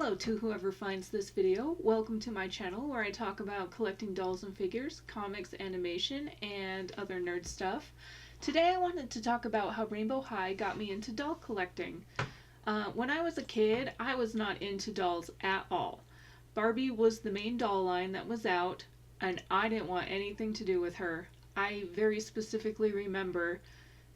Hello to whoever finds this video. Welcome to my channel where I talk about collecting dolls and figures, comics, animation, and other nerd stuff. Today I wanted to talk about how Rainbow High got me into doll collecting. When I was a kid, I was not into dolls at all. Barbie was the main doll line that was out, and I didn't want anything to do with her. I very specifically remember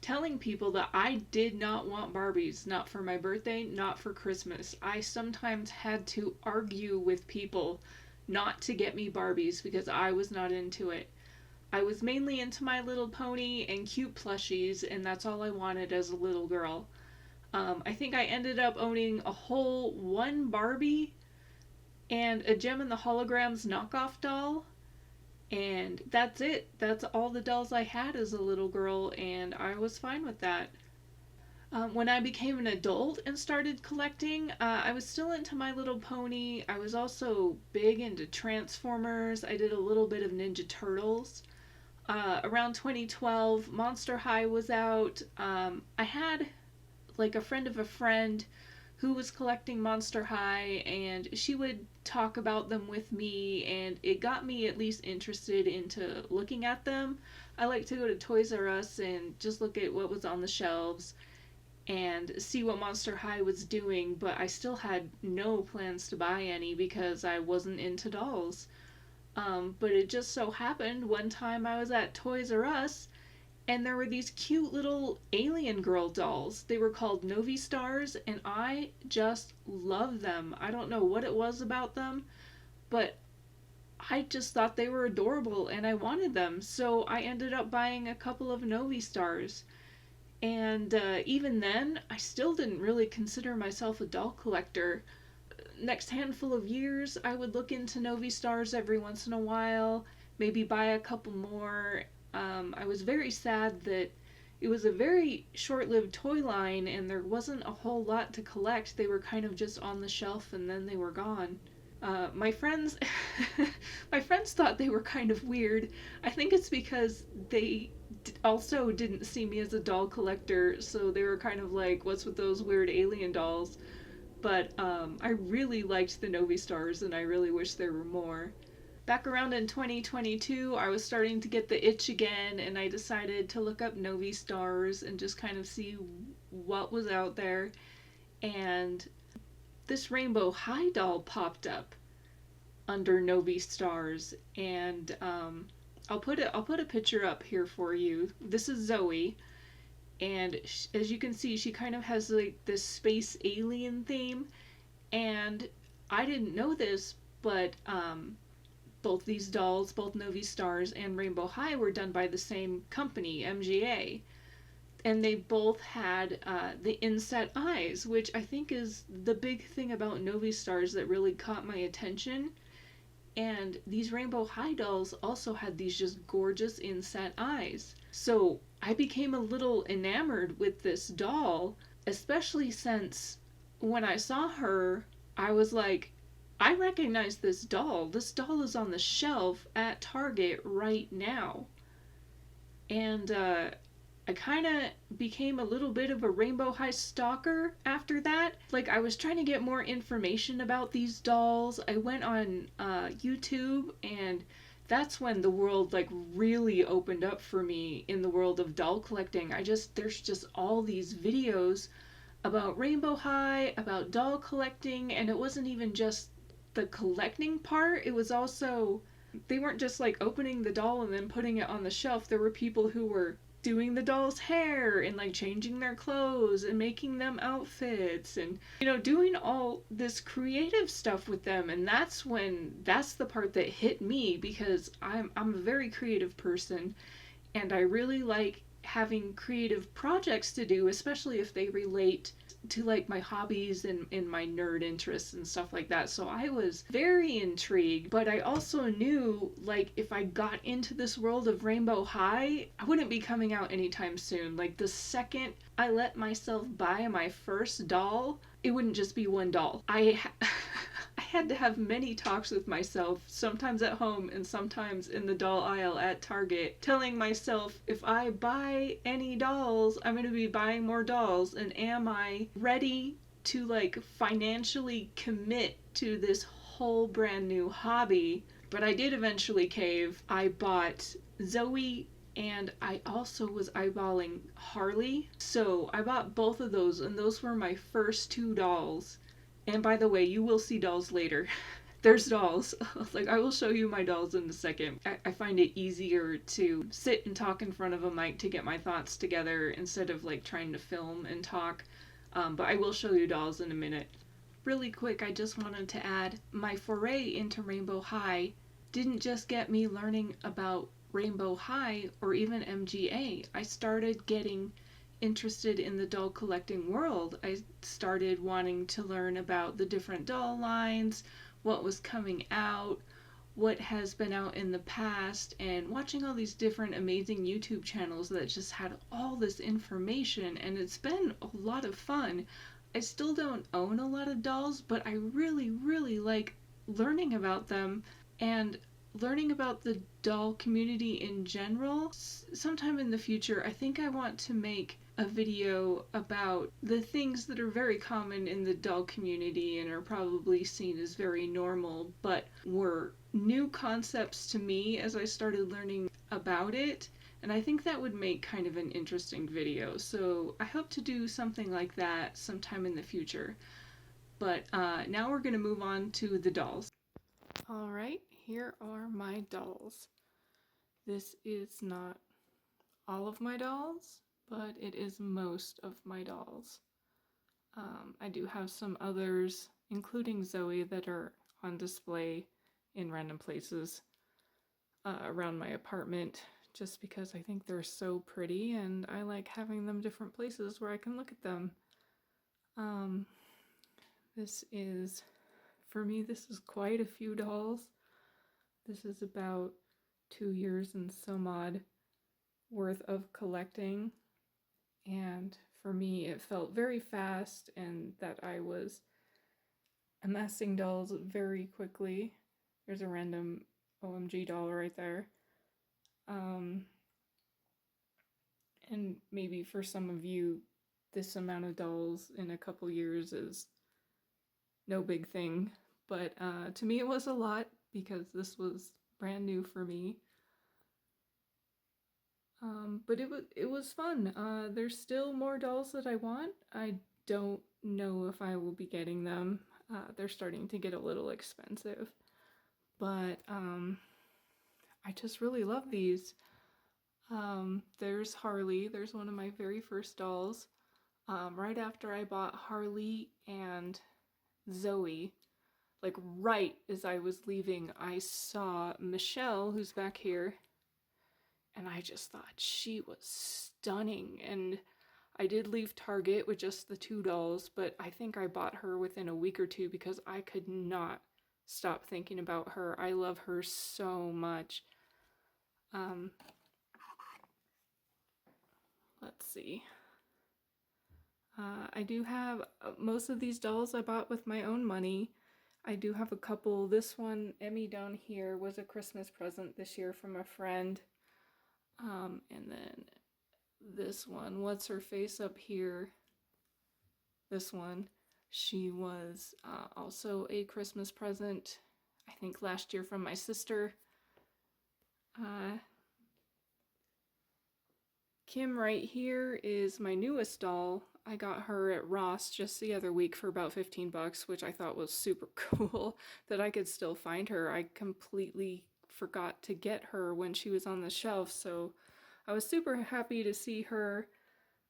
telling people that I did not want Barbies, not for my birthday, not for Christmas. I sometimes had to argue with people not to get me Barbies because I was not into it. I was mainly into My Little Pony and cute plushies, and that's all I wanted as a little girl. I think I ended up owning a whole one Barbie and a Gem and the Holograms knockoff doll. And that's it. That's all the dolls I had as a little girl, and I was fine with that. When I became an adult and started collecting, I was still into My Little Pony. I was also big into Transformers. I did a little bit of Ninja Turtles. Around 2012, Monster High was out. I had like a friend of a friend who was collecting Monster High, and she would talk about them with me, and it got me at least interested into looking at them. I like to go to Toys R Us and just look at what was on the shelves and see what Monster High was doing, but I still had no plans to buy any because I wasn't into dolls. But it just so happened one time I was at Toys R Us and there were these cute little alien girl dolls. They were called Novi Stars, and I just love them. I don't know what it was about them, but I just thought they were adorable and I wanted them. So I ended up buying a couple of Novi Stars. And even then, I still didn't really consider myself a doll collector. Next handful of years, I would look into Novi Stars every once in a while, maybe buy a couple more. I was very sad that it was a very short-lived toy line and there wasn't a whole lot to collect. They were kind of just on the shelf and then they were gone. My friends my friends thought they were kind of weird. I think it's because they also didn't see me as a doll collector, so they were kind of like, what's with those weird alien dolls? But I really liked the Novi Stars and I really wish there were more. Back around in 2022, I was starting to get the itch again, and I decided to look up Novi Stars and just kind of see what was out there. And this Rainbow High doll popped up under Novi Stars, and I'll put a picture up here for you. This is Zoe, and as you can see, she kind of has like this space alien theme, and I didn't know this, but both these dolls, both Novi Stars and Rainbow High, were done by the same company, MGA. And they both had the inset eyes, which I think is the big thing about Novi Stars that really caught my attention. And these Rainbow High dolls also had these just gorgeous inset eyes. So I became a little enamored with this doll, especially since when I saw her, I was like, I recognize this doll. This doll is on the shelf at Target right now. And I kind of became a little bit of a Rainbow High stalker after that. Like, I was trying to get more information about these dolls. I went on YouTube, and that's when the world like really opened up for me in the world of doll collecting. There's just all these videos about Rainbow High, about doll collecting, and it wasn't even just the collecting part. It was also, they weren't just like opening the doll and then putting it on the shelf. There were people who were doing the doll's hair and like changing their clothes and making them outfits and, you know, doing all this creative stuff with them. And that's the part that hit me, because I'm a very creative person and I really like having creative projects to do, especially if they relate to like my hobbies and my nerd interests and stuff like that. So I was very intrigued, but I also knew like if I got into this world of Rainbow High, I wouldn't be coming out anytime soon. Like the second I let myself buy my first doll, it wouldn't just be one doll. I had to have many talks with myself, sometimes at home and sometimes in the doll aisle at Target, telling myself, if I buy any dolls, I'm going to be buying more dolls, and am I ready to like financially commit to this whole brand new hobby, but I did eventually cave. I bought Zoe and I also was eyeballing Harley. So I bought both of those, and those were my first two dolls. And by the way, you will see dolls later. There's dolls. Like, I will show you my dolls in a second. I find it easier to sit and talk in front of a mic to get my thoughts together instead of like trying to film and talk. But I will show you dolls in a minute. Really quick, I just wanted to add my foray into Rainbow High didn't just get me learning about Rainbow High or even MGA. I started getting interested in the doll collecting world. I started wanting to learn about the different doll lines, what was coming out, what has been out in the past, and watching all these different amazing YouTube channels that just had all this information, and it's been a lot of fun. I still don't own a lot of dolls, but I really, really like learning about them and learning about the doll community in general. Sometime in the future, I think I want to make a video about the things that are very common in the doll community and are probably seen as very normal, but were new concepts to me as I started learning about it. And I think that would make kind of an interesting video. So I hope to do something like that sometime in the future. But now we're going to move on to the dolls. Alright, here are my dolls. This is not all of my dolls, but it is most of my dolls. I do have some others, including Zoe, that are on display in random places around my apartment, just because I think they're so pretty and I like having them different places where I can look at them. This is, for me, this is quite a few dolls. This is about 2 years and some odd worth of collecting, and for me it felt very fast and that I was amassing dolls very quickly. There's a random OMG doll right there. And maybe for some of you, this amount of dolls in a couple years is no big thing, but to me it was a lot because this was brand new for me. But it was fun. There's still more dolls that I want. I don't know if I will be getting them. They're starting to get a little expensive, but I just really love these. There's Harley. There's one of my very first dolls. Right after I bought Harley and Zoe, like right as I was leaving, I saw Michelle, who's back here, and I just thought she was stunning. And I did leave Target with just the two dolls, but I think I bought her within a week or two because I could not stop thinking about her. I love her so much. Let's see. I do have most of these dolls I bought with my own money. I do have a couple. This one, Emmy down here, was a Christmas present this year from a friend. And then this one, what's her face up here? This one, she was also a Christmas present, I think last year from my sister. Kim right here is my newest doll. I got her at Ross just the other week for about 15 bucks, which I thought was super cool that I could still find her. I completely forgot to get her when she was on the shelf, so I was super happy to see her.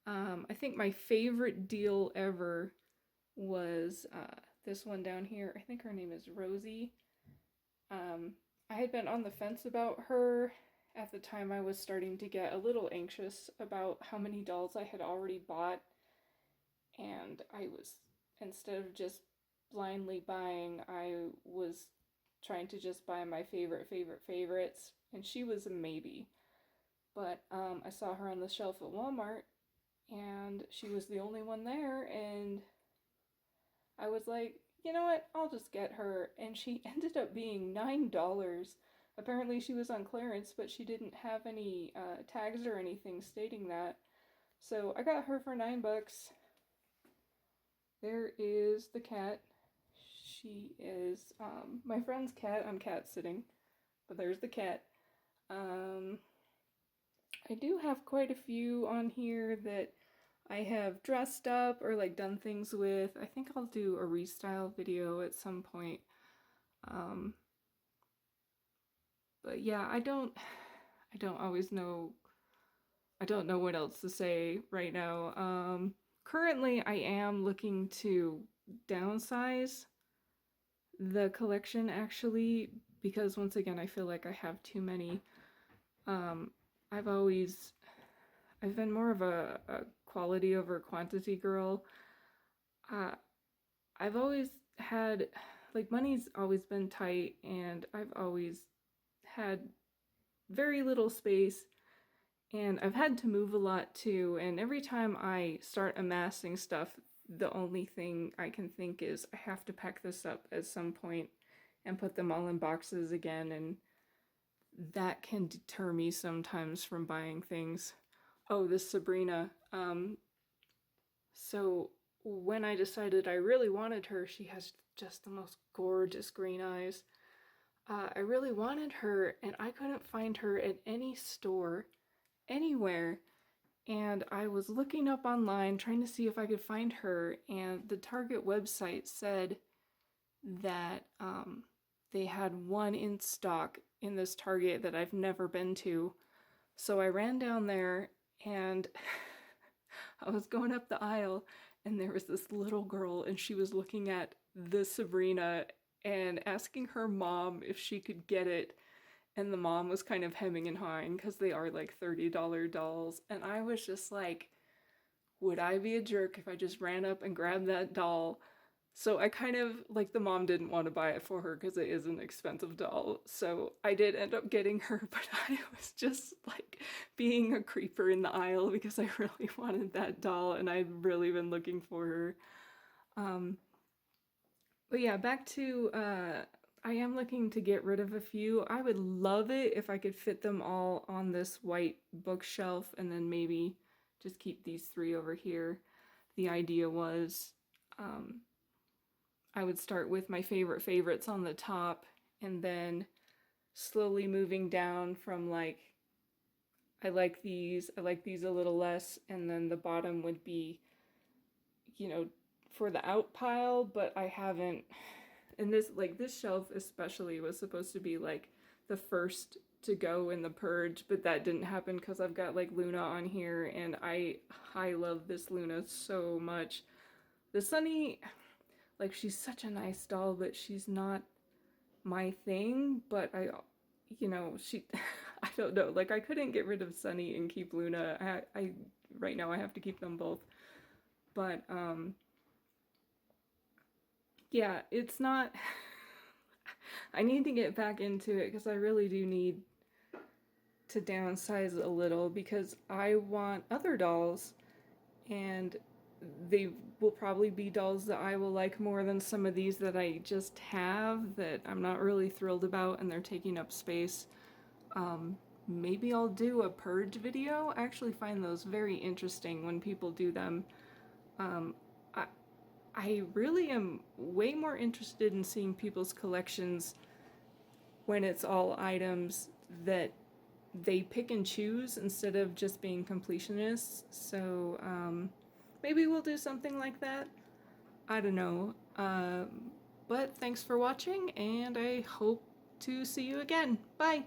I think my favorite deal ever was this one down here. I think her name is Rosie. I had been on the fence about her. At the time, I was starting to get a little anxious about how many dolls I had already bought, and I was, instead of just blindly buying, I was trying to just buy my favorites, and she was a maybe. But I saw her on the shelf at Walmart, and she was the only one there, and I was like, you know what, I'll just get her, and she ended up being $9. Apparently she was on clearance, but she didn't have any tags or anything stating that. So I got her for $9. there is the cat. She is my friend's cat. I'm cat sitting, but there's the cat. Um, I do have quite a few on here that I have dressed up or like done things with. I think I'll do a restyle video at some point. Um, but yeah, I don't always know. I don't know what else to say right now. Currently I am looking to downsize the collection actually because once again I feel like I have too many. Um, I've always I've been more of a quality over quantity girl. Uh, I've always had, like, money's always been tight, and I've always had very little space, and I've had to move a lot too. And every time I start amassing stuff, the only thing I can think is I have to pack this up at some point and put them all in boxes again, and that can deter me sometimes from buying things. Oh, this Sabrina. So when I decided I really wanted her, she has just the most gorgeous green eyes. I really wanted her, and I couldn't find her at any store, anywhere. And I was looking up online trying to see if I could find her, and the Target website said that they had one in stock in this Target that I've never been to. So I ran down there and I was going up the aisle and there was this little girl and she was looking at the Sabrina and asking her mom if she could get it. And the mom was kind of hemming and hawing because they are like $30 dolls. And I was just like, would I be a jerk if I just ran up and grabbed that doll? So I kind of, like, the mom didn't want to buy it for her because it is an expensive doll. So I did end up getting her, but I was just like being a creeper in the aisle because I really wanted that doll and I'd really been looking for her. Um, but yeah, back to, I am looking to get rid of a few. I would love it if I could fit them all on this white bookshelf and then maybe just keep these three over here. The idea was, um, I would start with my favorite favorites on the top and then slowly moving down from like, I like these a little less, and then the bottom would be, you know, for the out pile, but I haven't, and this, like, this shelf especially was supposed to be like the first to go in the purge, but that didn't happen because I've got like Luna on here and I love this Luna so much. The Sunny, like, she's such a nice doll, but she's not my thing. But you know, she, I don't know. Like, I couldn't get rid of Sunny and keep Luna. Right now I have to keep them both. But yeah, it's not. I need to get back into it because I really do need to downsize a little because I want other dolls and they will probably be dolls that I will like more than some of these that I just have that I'm not really thrilled about and they're taking up space. Maybe I'll do a purge video. I actually find those very interesting when people do them. I, I really am way more interested in seeing people's collections when it's all items that they pick and choose instead of just being completionists. So maybe we'll do something like that. I don't know. But thanks for watching, and I hope to see you again. Bye!